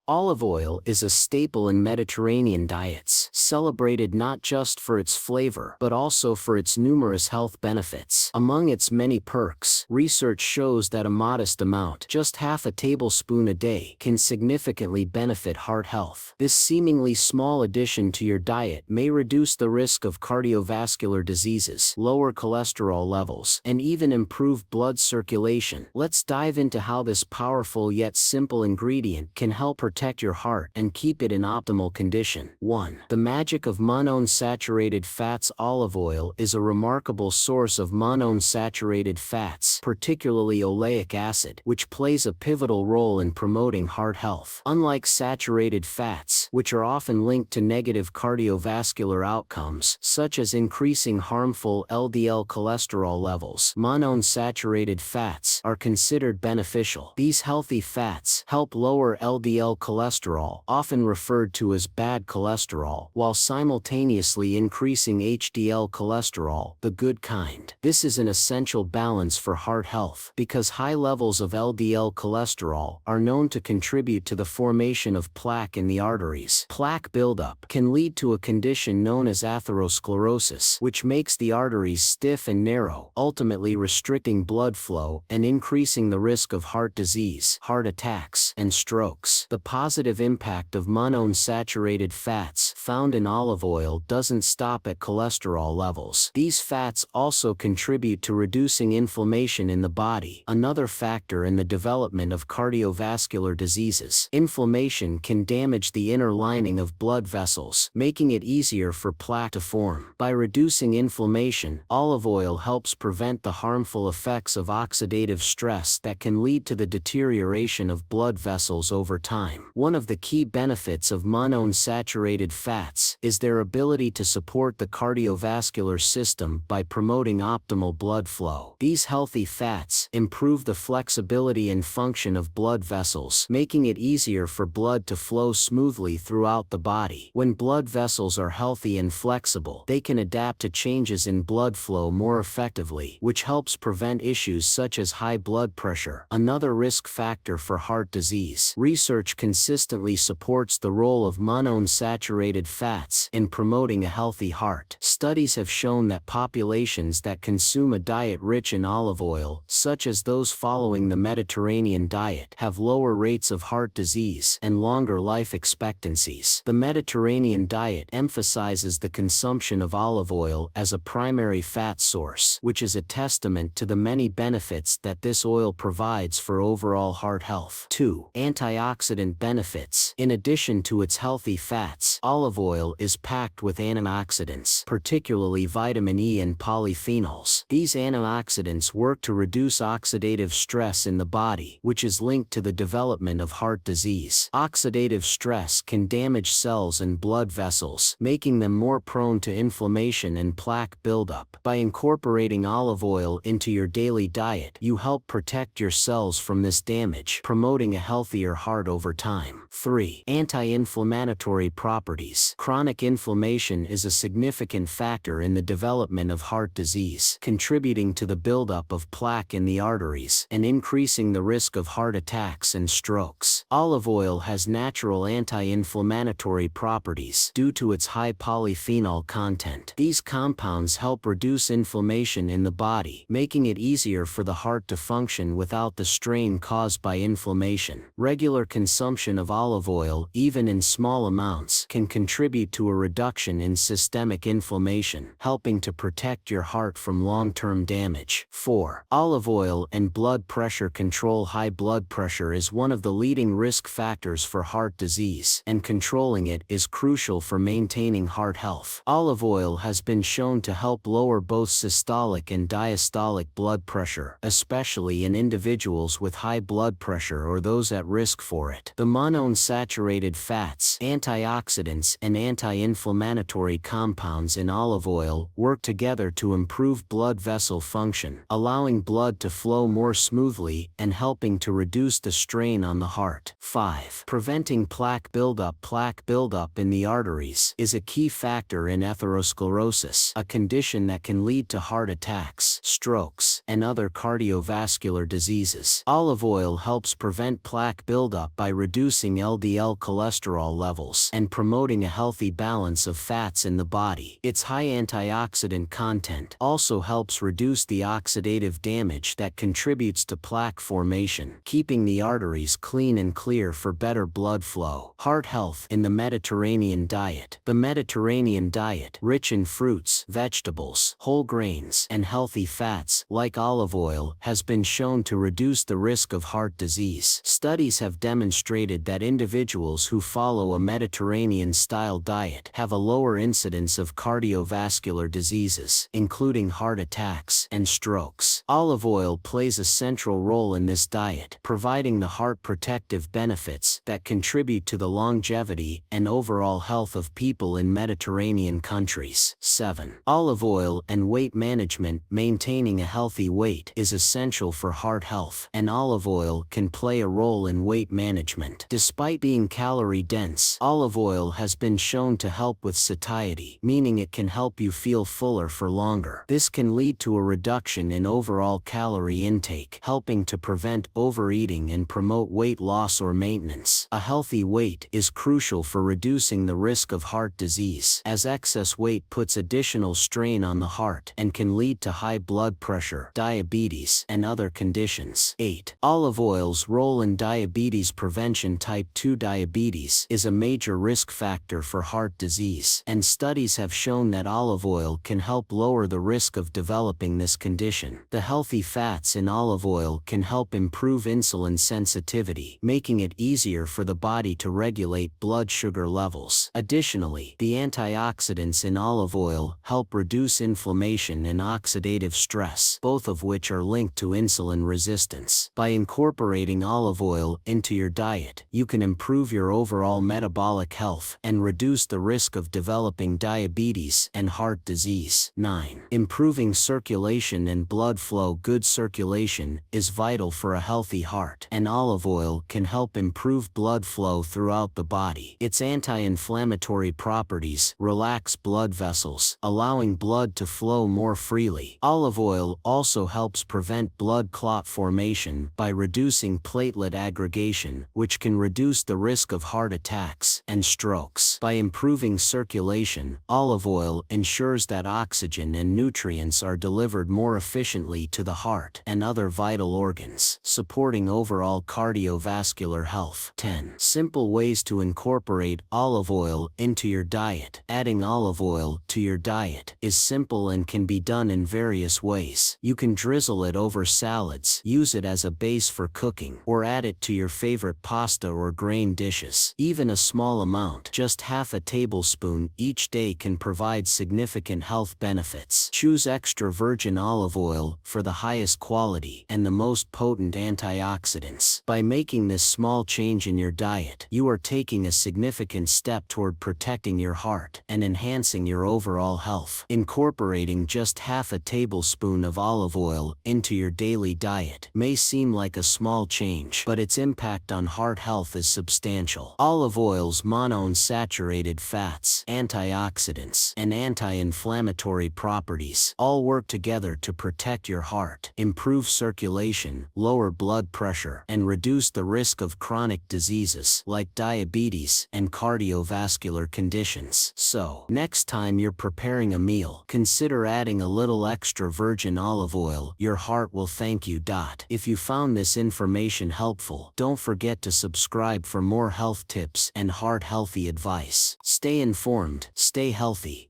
Olive oil is a staple in Mediterranean diets, celebrated not just for its flavor but also for its numerous health benefits. Among its many perks, research shows that a modest amount, just half a tablespoon a day, can significantly benefit heart health. This seemingly small addition to your diet may reduce the risk of cardiovascular diseases, lower cholesterol levels, and even improve blood circulation. Let's dive into how this powerful yet simple ingredient can help protect your heart and keep it in optimal condition. 1. The magic of monounsaturated fats. Olive oil is a remarkable source of monounsaturated fats, particularly oleic acid, which plays a pivotal role in promoting heart health. Unlike saturated fats, which are often linked to negative cardiovascular outcomes, such as increasing harmful LDL cholesterol levels, monounsaturated fats are considered beneficial. These healthy fats help lower LDL cholesterol, often referred to as bad cholesterol, while simultaneously increasing HDL cholesterol, the good kind. This is an essential balance for heart health, because high levels of LDL cholesterol are known to contribute to the formation of plaque in the arteries. Plaque buildup can lead to a condition known as atherosclerosis, which makes the arteries stiff and narrow, ultimately restricting blood flow and increasing the risk of heart disease, heart attacks, and strokes. The positive impact of monounsaturated fats found in olive oil doesn't stop at cholesterol levels. These fats also contribute to reducing inflammation in the body, another factor in the development of cardiovascular diseases. Inflammation can damage the inner lining of blood vessels, making it easier for plaque to form. By reducing inflammation, olive oil helps prevent the harmful effects of oxidative stress that can lead to the deterioration of blood vessels over time. One of the key benefits of monounsaturated fats is their ability to support the cardiovascular system by promoting optimal blood flow. These healthy fats improve the flexibility and function of blood vessels, making it easier for blood to flow smoothly throughout the body. When blood vessels are healthy and flexible, they can adapt to changes in blood flow more effectively, which helps prevent issues such as high blood pressure, another risk factor for heart disease. Research consistently supports the role of monounsaturated fats in promoting a healthy heart. Studies have shown that populations that consume a diet rich in olive oil, such as those following the Mediterranean diet, have lower rates of heart disease and longer life expectancies. The Mediterranean diet emphasizes the consumption of olive oil as a primary fat source, which is a testament to the many benefits that this oil provides for overall heart health. 2. Antioxidant benefits. In addition to its healthy fats, olive oil is packed with antioxidants, particularly vitamin E and polyphenols. These antioxidants work to reduce oxidative stress in the body, which is linked to the development of heart disease. Oxidative stress can damage cells and blood vessels, making them more prone to inflammation and plaque buildup. By incorporating olive oil into your daily diet, you help protect your cells from this damage, promoting a healthier heart over time. 3. Anti-inflammatory properties. Chronic inflammation is a significant factor in the development of heart disease, contributing to the buildup of plaque in the arteries and increasing the risk of heart attacks and strokes. Olive oil has natural anti-inflammatory properties due to its high polyphenol content. These compounds help reduce inflammation in the body, making it easier for the heart to function without the strain caused by inflammation. Regular consumption of olive oil, even in small amounts, can contribute to a reduction in systemic inflammation, helping to protect your heart from long-term damage. 4. Olive oil and blood pressure control. High blood pressure is one of the leading risk factors for heart disease, and controlling it is crucial for maintaining heart health. Olive oil has been shown to help lower both systolic and diastolic blood pressure, especially in individuals with high blood pressure or those at risk for it. The monounsaturated fats, Antioxidants and anti-inflammatory compounds in olive oil work together to improve blood vessel function, allowing blood to flow more smoothly and helping to reduce the strain on the heart. 5. Preventing plaque buildup. Plaque buildup in the arteries is a key factor in atherosclerosis, a condition that can lead to heart attacks, strokes, and other cardiovascular diseases. Olive oil helps prevent plaque buildup by reducing LDL cholesterol levels and promoting a healthy balance of fats in the body. Its high antioxidant content also helps reduce the oxidative damage that contributes to plaque formation, keeping the arteries clean and clear for better blood flow. Heart health in the Mediterranean diet. The Mediterranean diet, rich in fruits, vegetables, whole grains, and healthy fats, like olive oil, has been shown to reduce the risk of heart disease. Studies have demonstrated that individuals who follow a Mediterranean-style diet have a lower incidence of cardiovascular diseases, including heart attacks and strokes. Olive oil plays a central role in this diet, providing the heart protective benefits that contribute to the longevity and overall health of people in Mediterranean countries. 7. Olive oil and weight management. Maintaining a healthy weight is essential for heart health, and olive oil can play a role in weight management. Despite being calorie-dense, olive oil has been shown to help with satiety, meaning it can help you feel fuller for longer. This can lead to a reduction in overall calorie intake, helping to prevent overeating and promote weight loss or maintenance. A healthy weight is crucial for reducing the risk of heart disease, as excess weight puts additional strain on the heart and can lead to high blood pressure, diabetes, and other conditions. 8. Olive oil's role in diabetes prevention. Type 2 diabetes is a major risk factor for heart disease, and studies have shown that olive oil can help lower the risk of developing this condition. The healthy fats in olive oil can help improve insulin sensitivity, making it easier for the body to regulate blood sugar levels. Additionally, the antioxidants in olive oil help reduce inflammation and oxidative stress, both of which are linked to insulin resistance. By incorporating olive oil into your diet, you can improve your overall metabolic health and reduce the risk of developing diabetes and heart disease. 9. Improving circulation and blood flow. Good circulation is vital for a healthy heart, and olive oil can help improve blood flow throughout the body. Its anti-inflammatory properties relax blood vessels, allowing blood to flow more freely. Olive oil also helps prevent blood clot formation by reducing platelet aggregation, which can reduce the risk of heart attacks and strokes. By improving circulation, olive oil ensures that oxygen and nutrients are delivered more efficiently to the heart and other vital organs, supporting overall cardiovascular health. 10. Simple ways to incorporate olive oil into your diet. Adding olive oil to your diet is simple and can be done in various ways. You can drizzle it over salads, use it as a base for cooking, or add it to your favorite pasta or grain dishes. Even a small amount, just half a tablespoon each day, can provide significant health benefits. Choose extra virgin olive oil for the highest quality and the most potent antioxidants. By making this small change in your diet, you are taking a significant step toward protecting your heart and enhancing your overall health. Incorporating just half a tablespoon of olive oil into your daily diet may seem like a small change, but its impact on heart health is substantial. Olive oil's monounsaturated fats, antioxidants, and anti-inflammatory properties all work together to protect your heart, improve circulation, lower blood pressure, and reduce the risk of chronic diseases like diabetes and cardiovascular conditions. So, next time you're preparing a meal, consider adding a little extra virgin olive oil. Your heart will thank you. If you found this information helpful, don't forget to subscribe for more health tips and heart healthy advice. Stay informed, stay healthy.